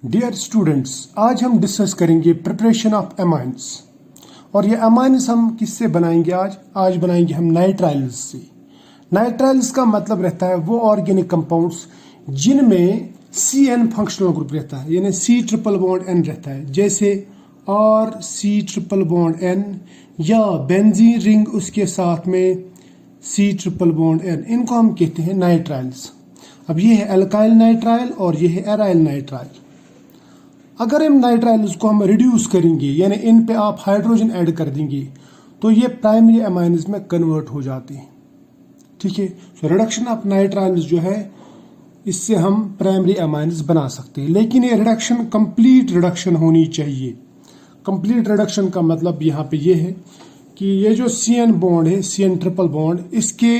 Dear students, आज हम discuss करेंगे प्रिपरेशन ऑफ एमाइंस। और ये एमाइंस हम किससे बनाएंगे? आज बनाएंगे हम नाइट्राइल्स से। नाइट्राइल्स का मतलब रहता है वो ऑर्गेनिक कंपाउंड्स जिनमें CN फंक्शनल ग्रुप रहता है, यानी C ट्रिपल बॉन्ड N रहता है, जैसे RC ट्रिपल बॉन्ड N या बेंजीन रिंग उसके साथ में C ट्रिपल बॉन्ड N, इनको हम कहते हैं नाइट्राइल्स। अब ये है एल्काइल नाइट्राइल और ये है एराइल नाइट्राइल। अगर इन नाइट्राइल्स को हम रिड्यूस करेंगे, यानी इन पे आप हाइड्रोजन ऐड कर देंगे, तो ये प्राइमरी अमाइन्स में कन्वर्ट हो जाते हैं। ठीक है, तो रिडक्शन ऑफ नाइट्राइल्स जो है, इससे हम प्राइमरी अमाइन्स बना सकते हैं। लेकिन ये रिडक्शन कंप्लीट रिडक्शन होनी चाहिए। कंप्लीट रिडक्शन का मतलब यहाँ पे ये है कि ये जो CN बॉन्ड है, CN ट्रिपल बॉन्ड, इसके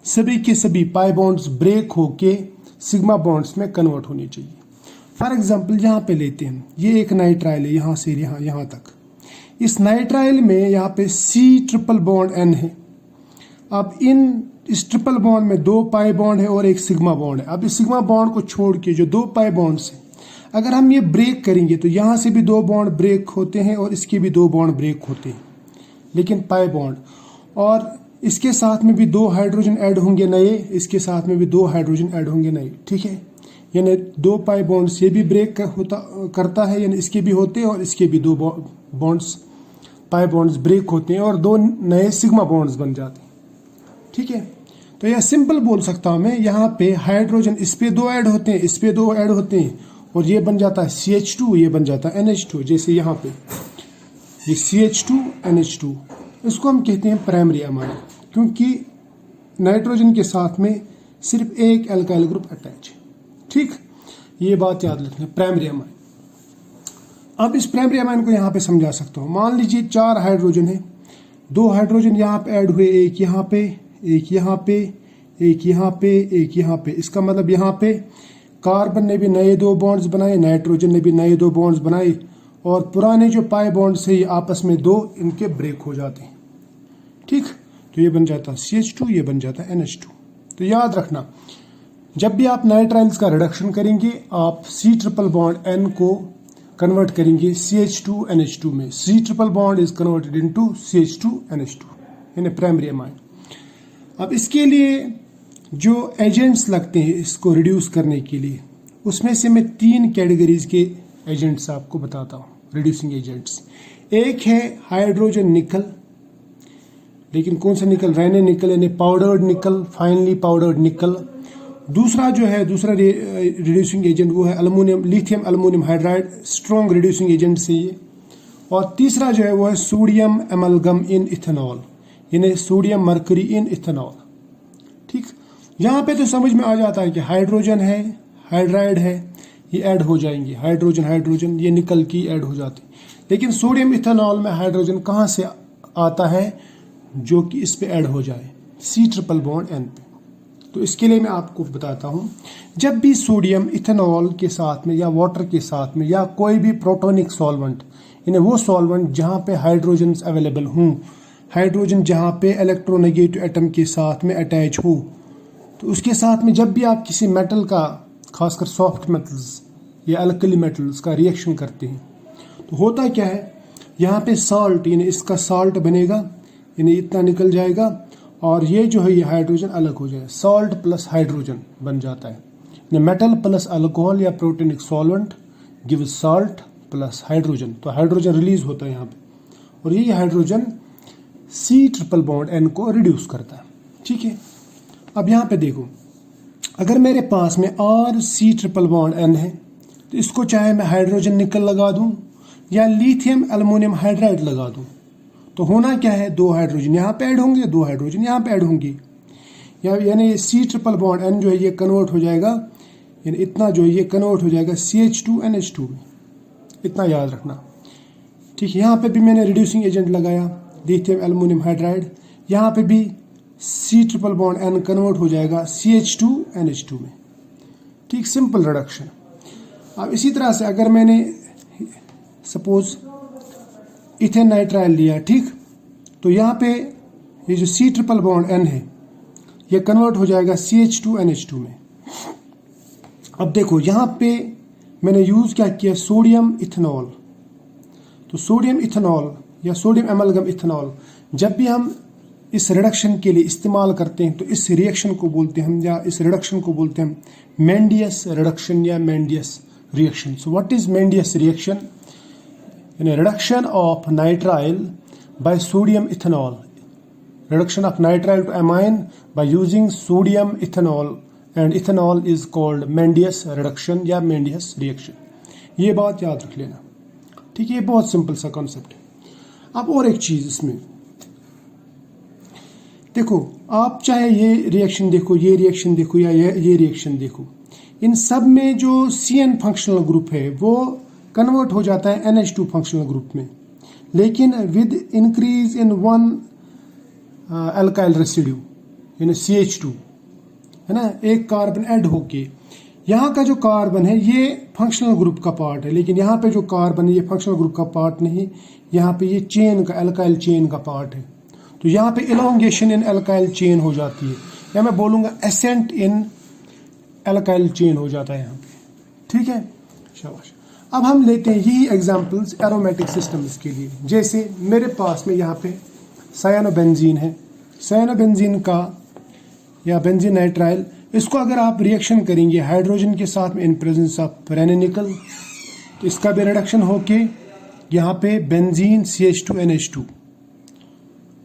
सभी के सभी पाई बॉन्ड्स ब्रेक होके सिग्मा बॉन्ड्स में कन्वर्ट होनी चाहिए। फॉर एग्जाम्पल यहाँ पे लेते हैं, ये एक नाइट्राइल है, यहाँ से यहाँ तक। इस नाइट्राइल में यहाँ पे C ट्रिपल बॉन्ड N है। अब इस ट्रिपल बॉन्ड में 2 पाई बॉन्ड है और एक सिग्मा बॉन्ड है। अब इस सिग्मा बॉन्ड को छोड़ के जो 2 पाई बॉन्ड्स है, अगर हम ये ब्रेक करेंगे तो यहाँ से भी 2 बॉन्ड ब्रेक होते हैं और इसके भी 2 बॉन्ड ब्रेक होते हैं, लेकिन पाई बॉन्ड। और इसके साथ में भी 2 हाइड्रोजन ऐड होंगे नए, इसके साथ में भी 2 हाइड्रोजन ऐड होंगे नए। ठीक है, यानी 2 पाई बॉन्ड से भी ब्रेक करता है, यानी इसके भी होते हैं और इसके भी 2 बॉन्ड्स पाई बॉन्ड्स ब्रेक होते हैं और 2 नए सिग्मा बॉन्ड्स बन जाते हैं। ठीक है, तो यह सिंपल बोल सकता हूं मैं, यहाँ पे हाइड्रोजन इस पे 2 ऐड होते हैं, इस पे 2 ऐड होते हैं और ये बन जाता है CH2, ये बन जाता है NH2। जैसे यहाँ पे ये CH2 NH2, इसको हम कहते हैं प्राइमरी अमाइन, क्योंकि नाइट्रोजन के साथ में सिर्फ एक एल्काइल ग्रुप अटैच है। ठीक, ये बात याद रखना, प्राइमरी अमाइन। अब इस प्राइमरी अमाइन को यहाँ पे समझा सकता हूँ। मान लीजिए 4 हाइड्रोजन है, 2 हाइड्रोजन यहाँ पे ऐड हुए, एक यहाँ पे, एक यहाँ पे, एक यहाँ पे, एक यहाँ पे। इसका मतलब यहाँ पे कार्बन ने भी नए 2 बॉन्ड्स बनाए, नाइट्रोजन ने भी नए 2 बॉन्ड्स बनाए और पुराने जो पाई बॉन्ड्स है ये आपस में 2 इनके ब्रेक हो जाते हैं। ठीक, तो ये बन जाता है CH2, ये बन जाता है NH2। तो याद रखना, जब भी आप नाइट्राइल्स का रिडक्शन करेंगे, आप C ट्रिपल बॉन्ड N को कन्वर्ट करेंगे CH2 NH2 में। C triple bond is converted into CH2 NH2, यानी प्राइमरी अमाइन। अब इसके लिए जो एजेंट्स लगते हैं इसको रिड्यूस करने के लिए, उसमें से मैं 3 कैटेगरीज के एजेंट्स आपको बताता हूँ, रिड्यूसिंग एजेंट्स। एक है हाइड्रोजन निकल, लेकिन कौन सा निकल? रेने निकल, यानी पाउडर्ड निकल, फाइनली पाउडर्ड निकल। दूसरा जो है, दूसरा रिड्यूसिंग एजेंट वो है aluminium, lithium aluminium hydride, strong reducing agent से ये। और तीसरा जो है वो है सोडियम एमलगम इन इथेनॉल, यानी सोडियम मर्करी इन इथेनॉल। ठीक, यहाँ पे तो समझ में आ जाता है कि हाइड्रोजन है, हाइड्राइड है, ये ऐड हो जाएंगे, हाइड्रोजन हाइड्रोजन ये निकल की ऐड हो जाती। लेकिन सोडियम इथेनॉल में हाइड्रोजन कहाँ से आता है जो कि इस पे ऐड हो जाए? C ट्रिपल बॉन्ड N पे। तो इसके लिए मैं आपको बताता हूं, जब भी सोडियम इथेनॉल के साथ में या वाटर के साथ में या कोई भी प्रोटोनिक सॉल्वेंट, यानी वो सॉल्वेंट जहां पे हाइड्रोजन अवेलेबल हों, हाइड्रोजन जहां पे इलेक्ट्रोनेगेटिव एटम के साथ में अटैच हो, तो उसके साथ में जब भी आप किसी मेटल का, खासकर सॉफ्ट मेटल्स या अल्कली मेटल्स का रिएक्शन करते हैं, तो होता क्या है, यहाँ पे साल्ट, यानी इसका साल्ट बनेगा, यानी इतना निकल जाएगा और ये जो है ये हाइड्रोजन अलग हो जाए, सॉल्ट प्लस हाइड्रोजन बन जाता है। मेटल प्लस अल्कोहल या protonic solvent gives salt plus hydrogen, तो हाइड्रोजन रिलीज होता है यहाँ पे, और ये hydrogen C triple bond N को रिड्यूस करता है। ठीक है, अब यहाँ पे देखो, अगर मेरे पास में RC ट्रिपल बॉन्ड N है, तो इसको चाहे मैं हाइड्रोजन निकल लगा दूं या लिथियम एल्युमिनियम हाइड्राइड लगा दूं, तो होना क्या है, 2 हाइड्रोजन यहाँ पे ऐड होंगे, 2 हाइड्रोजन यहाँ पे ऐड होंगे, यानी C ट्रिपल बॉन्ड N जो है ये कन्वर्ट हो जाएगा, यानी इतना जो है ये कन्वर्ट हो जाएगा CH2 NH2 में। इतना याद रखना। ठीक है, यहाँ पे भी मैंने रिड्यूसिंग एजेंट लगाया, लिथियम एल्युमिनियम हाइड्राइड, यहाँ पे भी C triple bond N convert हो जाएगा CH2 NH2 में। ठीक, सिंपल रिडक्शन। अब इसी तरह से अगर मैंने सपोज इथेन नाइट्राइल लिया, ठीक, तो यहाँ पे ये जो C ट्रिपल बॉन्ड N है ये कन्वर्ट हो जाएगा CH2 NH2 में। अब देखो यहाँ पे मैंने यूज क्या किया, सोडियम इथेनॉल। तो सोडियम इथेनॉल या सोडियम एमलगम इथेनॉल जब भी हम इस रिडक्शन के लिए इस्तेमाल करते हैं तो इस रिएक्शन को बोलते हैं हम, या इस रिडक्शन को बोलते हैं मेंडियस रिडक्शन या Mendius reaction. So what is Mendius reaction? In reduction of nitrile by sodium ethanol, reduction of nitrile to amine by using sodium ethanol, and ethanol is called Mendius reduction या Mendius reaction। ये बात याद रख लेना, ठीक है। ये बहुत सिंपल सा कॉन्सेप्ट है। अब और एक चीज इसमें देखो, आप चाहे ये रिएक्शन देखो, ये रिएक्शन देखो या ये रिएक्शन देखो, इन सब में जो CN फंक्शनल ग्रुप है वो कन्वर्ट हो जाता है NH2 फंक्शनल ग्रुप में, लेकिन with increase in one alkyl residue यानी CH2, है ना, एक कार्बन ऐड होके। यहाँ का जो कार्बन है ये फंक्शनल ग्रुप का पार्ट है, लेकिन यहाँ पे जो कार्बन है ये फंक्शनल ग्रुप का पार्ट नहीं, यहाँ पे ये चेन का, अल्काइल चेन का पार्ट है। तो यहाँ पे इलोंगेशन इन अल्काइल चेन हो जाती है, या मैं बोलूँगा एसेंट इन अल्काइल चेन हो जाता है यहाँ पे, ठीक है, शाबाश। अब हम लेते हैं यही एग्जाम्पल्स एरोमेटिक सिस्टम्स के लिए। जैसे मेरे पास में यहाँ पे साइनोबेंजीन है, साइनोबेंजीन का या बेंजीन नाइट्राइल, इसको अगर आप रिएक्शन करेंगे हाइड्रोजन के साथ में इन प्रेजेंस ऑफ रेनिकल, तो इसका भी रिडक्शन होके यहाँ पे बेंजीन CH2NH2,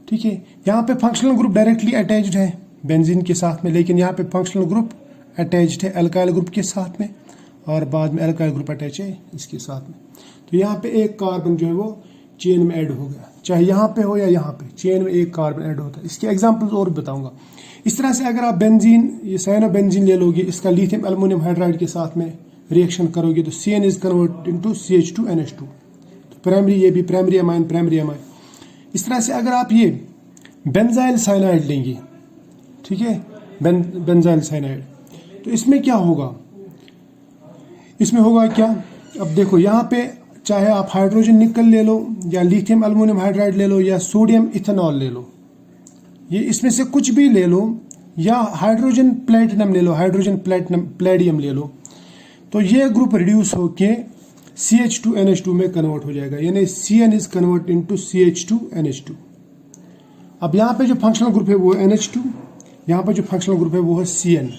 ठीक है। यहाँ पे फंक्शनल ग्रुप डायरेक्टली अटैच्ड है बेंजीन के साथ में, लेकिन यहाँ पे फंक्शनल ग्रुप अटैच्ड है अल्काइल ग्रुप के साथ में, और बाद में अल्काइल ग्रुप अटैच है इसके साथ में। तो यहाँ पे एक कार्बन जो है वो चेन में ऐड हो गया, चाहे यहाँ पे हो या यहाँ पे, चेन में एक कार्बन ऐड होता है। इसके एग्जांपल्स और बताऊंगा। इस तरह से अगर आप बेंजीन, ये साइनोबेंजीन ले लोगे, इसका लिथियम एल्युमिनियम हाइड्राइड के साथ में रिएक्शन करोगे तो CN is convert into CH2NH2, तो प्राइमरी, ये भी प्राइमरी अमाइन, प्राइमरी अमाइन। इस तरह से अगर आप ये बेंजाइल साइनाइड लेंगे, ठीक है, बेंजाइल साइनाइड, तो इसमें क्या होगा, इसमें होगा क्या, अब देखो यहाँ पे चाहे आप हाइड्रोजन निकल ले लो या लिथियम एल्युमिनियम हाइड्राइड ले लो या सोडियम इथेनॉल ले लो, ये इसमें से कुछ भी ले लो, या हाइड्रोजन प्लेटिनम ले लो, हाइड्रोजन प्लेटिनम प्लेडियम ले लो, तो ये ग्रुप रिड्यूस होके CH2NH2 में कन्वर्ट हो जाएगा, यानी CN is convert into CH2NH2। अब यहाँ पे जो फंक्शनल ग्रुप है वो NH2, यहाँ पे जो फंक्शनल ग्रुप है वो है CN।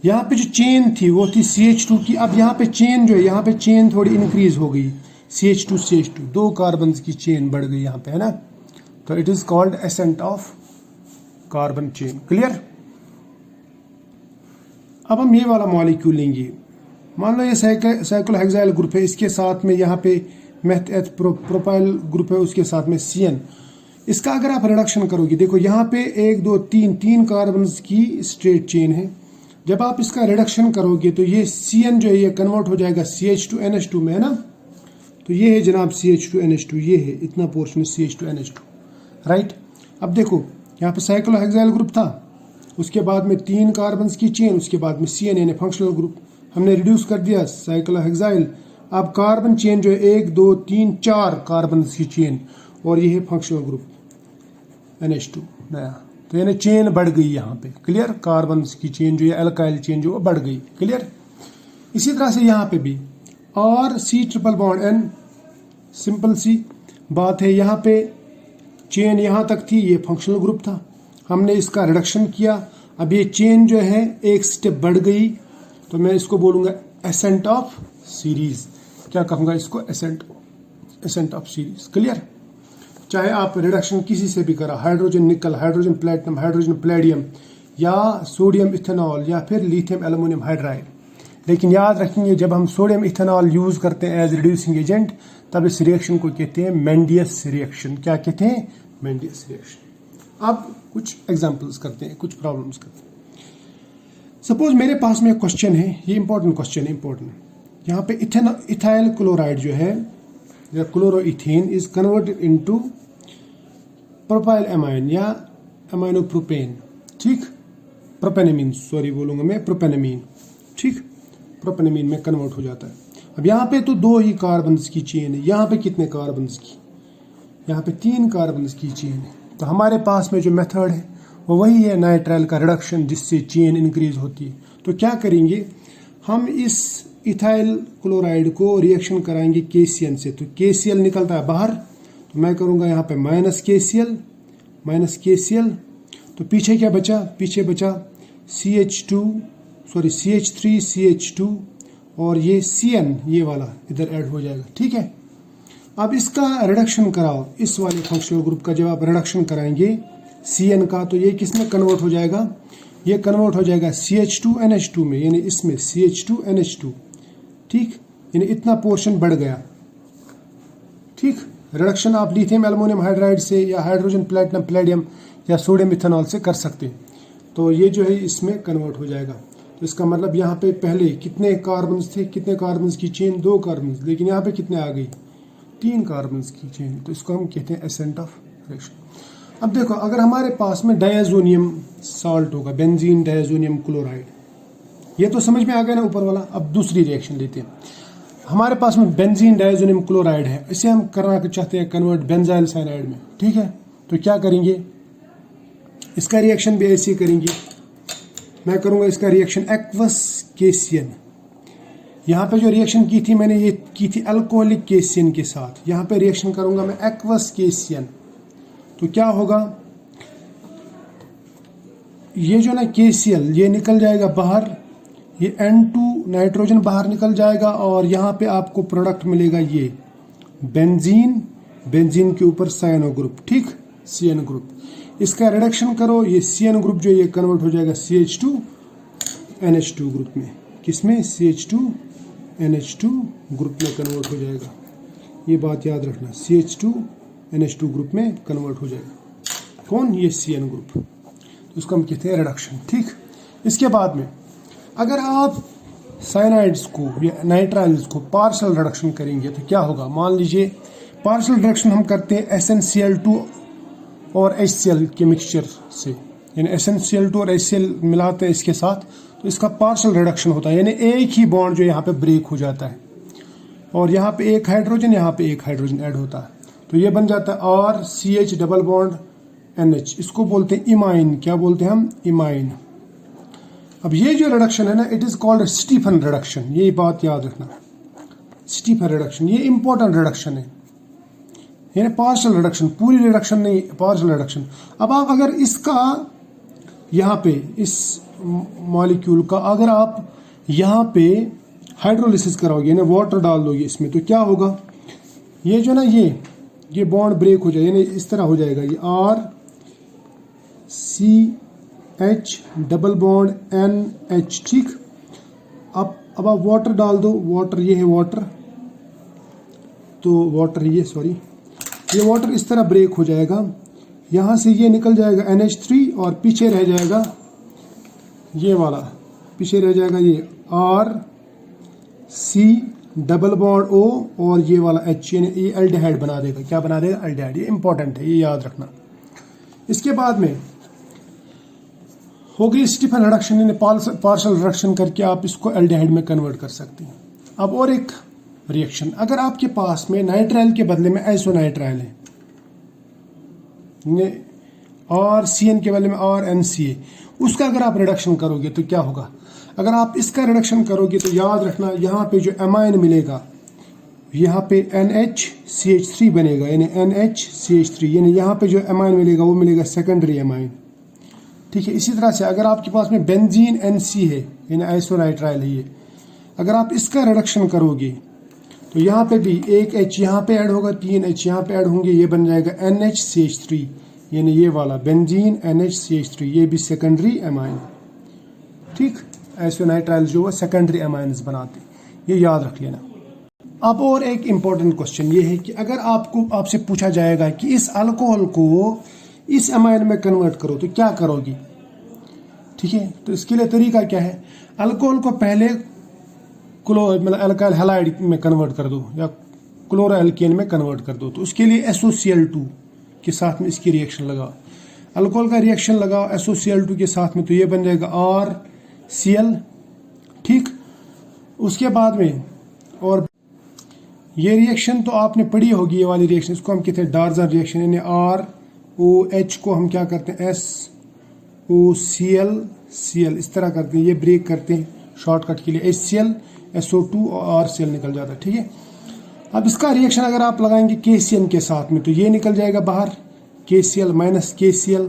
यहाँ पे जो चेन थी वो थी CH2 की, अब यहाँ पे चेन जो है, यहाँ पे चेन थोड़ी इंक्रीज हो गई, CH2 दो कार्बन की चेन बढ़ गई यहाँ पे, है ना, तो it is called ascent of carbon chain. Clear? अब हम ये वाला मॉलिक्यूल लेंगे, मान लो ये साइक्लोहेक्साइल ग्रुप है, इसके साथ में यहाँ पे प्रोपाइल ग्रुप है, उसके साथ में CN। इसका अगर आप रिडक्शन करोगे, देखो यहाँ पे 1 2 3 तीन कार्बन की स्ट्रेट चेन है, जब आप इसका रिडक्शन करोगे तो ये CN जो है ये कन्वर्ट हो जाएगा CH2NH2 में, है ना, तो ये है जनाब CH2NH2, ये है इतना पोर्शन CH2NH2, राइट। अब देखो यहाँ पे साइक्लोहेक्साइल ग्रुप था, उसके बाद में 3 कार्बन की चेन, उसके बाद में CN यानी फंक्शनल ग्रुप, हमने रिड्यूस कर दिया साइक्लोहेक्साइल। अब कार्बन चेन जो है 1 2 3 4 कार्बन की चेन, और ये है फंक्शनल ग्रुप NH2 नया, तो यानी चेन बढ़ गई यहाँ पे। क्लियर? कार्बन की चेन जो है अल्काइल चेन जो है बढ़ गई। क्लियर? इसी तरह से यहाँ पे भी और C∧N, सिंपल सी बात है, यहाँ पे चेन यहाँ तक थी, ये फंक्शनल ग्रुप था, हमने इसका रिडक्शन किया, अब ये चेन जो है एक स्टेप बढ़ गई, तो मैं इसको बोलूँगा एसेंट ऑफ सीरीज। क्या कहूँगा इसको? Ascent of series. क्लियर? चाहे आप रिडक्शन किसी से भी करा, हाइड्रोजन निकल, हाइड्रोजन प्लेटिनम, हाइड्रोजन प्लेडियम, या सोडियम इथेनॉल, या फिर लिथियम एल्युमिनियम हाइड्राइड, लेकिन याद रखेंगे जब हम सोडियम इथेनॉल यूज करते हैं एज रिड्यूसिंग एजेंट, तब इस रिएक्शन को कहते हैं मेंडियस रिएक्शन। क्या कहते हैं? मेंडियस रिएक्शन। अब कुछ एग्जांपल्स करते हैं, कुछ प्रॉब्लम्स करते हैं। सपोज मेरे पास में एक क्वेश्चन है, ये इंपॉर्टेंट क्वेश्चन है, इंपॉर्टेंट। यहाँ पे इथाइल क्लोराइड जो है या chloroethane is converted into propyl amine या अमाइनोप्रोपेन, ठीक, प्रोपेनामीन, सॉरी बोलूंगा मैं प्रोपेनामीन, ठीक, प्रोपेनामीन में कन्वर्ट हो जाता है। अब यहाँ पे तो 2 ही कार्बन की चेन है, यहाँ पे कितने कार्बन की? यहाँ पे 3 कार्बन की चेन है। तो हमारे पास में जो मेथड है वो वही है नाइट्राइल का रिडक्शन, जिससे चेन इंक्रीज होती है। तो क्या करेंगे हम, इस इथाइल क्लोराइड को रिएक्शन कराएंगे KCl से, तो KCl निकलता है बाहर, तो मैं करूंगा यहाँ पे माइनस KCl, तो पीछे क्या बचा, पीछे बचा CH3CH2 और ये CN ये वाला इधर ऐड हो जाएगा। ठीक है, अब इसका रिडक्शन कराओ, इस वाले फंक्शनल ग्रुप का जब आप रिडक्शन कराएंगे CN का, तो ये किस में कन्वर्ट हो जाएगा, ये कन्वर्ट हो जाएगा CH2NH2 में, यानी इसमें CH2NH2। ठीक, यानी इतना पोर्शन बढ़ गया। ठीक, रिडक्शन आप लिथियम एल्युमिनियम हाइड्राइड से या हाइड्रोजन प्लेटिनम पैलेडियम या सोडियम इथेनॉल से कर सकते हैं, तो ये जो है इसमें कन्वर्ट हो जाएगा। तो इसका मतलब यहाँ पे पहले कितने कार्बन थे, कितने कार्बन की चेन, 2 कार्बन, लेकिन यहाँ पे कितने आ गई, 3 कार्बन की चेन, तो इसको हम कहते हैं एसेंट ऑफ रिएक्शन। अब देखो, अगर हमारे पास में डायजोनियम साल्ट होगा, बेंजीन डायजोनियम क्लोराइड, ये तो समझ में आ गया ना ऊपर वाला। अब दूसरी रिएक्शन लेते हैं, हमारे पास में बेंजीन डायजोनियम क्लोराइड है, इसे हम करना चाहते हैं कन्वर्ट बेंजाइल साइनाइड में। ठीक है, तो क्या करेंगे, इसका रिएक्शन भी ऐसे करेंगे, मैं करूंगा इसका रिएक्शन एक्वस KCl। यहाँ पे जो रिएक्शन की थी मैंने, ये की थी अल्कोहलिक KCl के साथ, यहाँ पे रिएक्शन करूंगा मैं एक्वस KCl। तो क्या होगा, ये जो ना KCl ये निकल जाएगा बाहर, ये N2 नाइट्रोजन बाहर निकल जाएगा, और यहाँ पे आपको प्रोडक्ट मिलेगा ये बेंजीन, बेंजीन के ऊपर साइनो ग्रुप, ठीक, CN ग्रुप। इसका रिडक्शन करो, ये CN ग्रुप जो ये कन्वर्ट हो जाएगा CH2NH2 ग्रुप में, किसमें, CH2NH2 ग्रुप में कन्वर्ट हो जाएगा। ये बात याद रखना, CH2NH2 ग्रुप में कन्वर्ट हो जाएगा। कौन, ये CN ग्रुप, तो इसको हम कहते हैं रिडक्शन। ठीक, इसके बाद में अगर आप साइनाइड्स को या नाइट्राइल्स को पार्शियल रिडक्शन करेंगे तो क्या होगा, मान लीजिए पार्शियल रिडक्शन हम करते हैं SnCl2 और HCl के मिक्सचर से, यानी SnCl2 और HCl मिलाते हैं इसके साथ, तो इसका पार्शियल रिडक्शन होता है, यानी एक ही बॉन्ड जो यहाँ पे ब्रेक हो जाता है, और यहाँ पे एक हाइड्रोजन, यहाँ पे एक हाइड्रोजन ऐड होता है, तो ये बन जाता है RCH डबल बॉन्ड NH, इसको बोलते हैं इमाइन। क्या बोलते हैं हम, इमाइन। अब ये जो रिडक्शन है ना, it is called Stephen reduction, ये बात याद रखना, स्टीफन रिडक्शन, ये इंपॉर्टेंट रिडक्शन है, यानी पार्शियल रिडक्शन, पूरी रिडक्शन नहीं, पार्शियल रिडक्शन। अब आप अगर इसका यहाँ पे इस मॉलिक्यूल का अगर आप यहाँ पे हाइड्रोलिसिस कराओगे, यानी वाटर डाल दोगे इसमें, तो क्या होगा, ये जो ना ये बॉन्ड ब्रेक हो जाएगा, यानी इस तरह हो जाएगा, ये RCH डबल बॉन्ड NH। ठीक, अब आप वाटर डाल दो, वाटर, ये है वाटर, तो वाटर ये वाटर इस तरह ब्रेक हो जाएगा, यहाँ से ये निकल जाएगा NH3 और पीछे रह जाएगा ये वाला, पीछे रह जाएगा ये RC डबल बॉन्ड O और ये वाला H, यानी ये एल्डिहाइड बना देगा। क्या बना देगा, एल्डिहाइड। ये इंपॉर्टेंट है, ये याद रखना। इसके बाद में हो गई स्टीफन रिडक्शन, यानी पार्शियल रिडक्शन करके आप इसको एल्डिहाइड में कन्वर्ट कर सकते हैं। अब और एक रिएक्शन, अगर आपके पास में नाइट्राइल के बदले में आइसोनाइट्राइल है, और CN के बदले में RNCA, उसका अगर आप रिडक्शन करोगे तो क्या होगा, अगर आप इसका रिडक्शन करोगे तो याद रखना, यहाँ पे जो एमाइन मिलेगा, यहाँ पे NHCH3 बनेगा, यानी NHCH3, यानी यहाँ पे जो एमाइन मिलेगा वो मिलेगा सेकेंडरी एमाइन। ठीक है, इसी तरह से अगर आपके पास में बेंजीन NC है, यानी आइसोनाइट्राइल है ये, अगर आप इसका रिडक्शन करोगे तो यहाँ पे भी एक H यहाँ पे ऐड होगा, 3 H यहाँ पे ऐड होंगे, ये बन जाएगा NHCH3, यानी ये वाला बेंजीन NHCH3, ये भी सेकेंडरी एमाइन। ठीक, आइसोनाइट्राइल जो है सेकेंडरी एमाइन्स बनाते, ये याद रख लेना। अब और एक इम्पोर्टेंट क्वेश्चन ये है कि अगर आपसे पूछा जाएगा कि इस अल्कोहल को इस एमाइन में कन्वर्ट करो तो क्या करोगी। ठीक है, तो इसके लिए तरीका क्या है, अल्कोहल को पहले मतलब अल्काइल हैलाइड में कन्वर्ट कर दो या क्लोरोएल्केन में कन्वर्ट कर दो, तो उसके लिए SOCl2 के साथ में इसकी रिएक्शन लगाओ, अल्कोहल का रिएक्शन लगाओ SOCl2 के साथ में, तो ये बन जाएगा RCl। ठीक, उसके बाद में और ये रिएक्शन तो आपने पढ़ी होगी, ये वाली रिएक्शन, इसको हम कहते हैं डार्जन रिएक्शन, यानी ROH को हम क्या करते हैं SOCl इस तरह करते हैं, ये ब्रेक करते हैं शॉर्टकट के लिए, HCl SO2 और RCl निकल जाता है। ठीक है, अब इसका रिएक्शन अगर आप लगाएंगे KCN के साथ में तो ये निकल जाएगा बाहर, KCl माइनस KCl।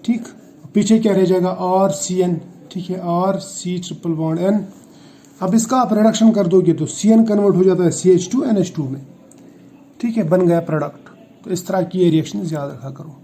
ठीक, पीछे क्या रह जाएगा, RCN। ठीक है, RC ट्रिपल बॉन्ड N। अब इसका आप रिडक्शन कर दोगे तो CN कन्वर्ट हो जाता है CH2NH2 में। ठीक है, बन गया प्रोडक्ट। तो इस तरह की ये रिएक्शन याद रखा करो।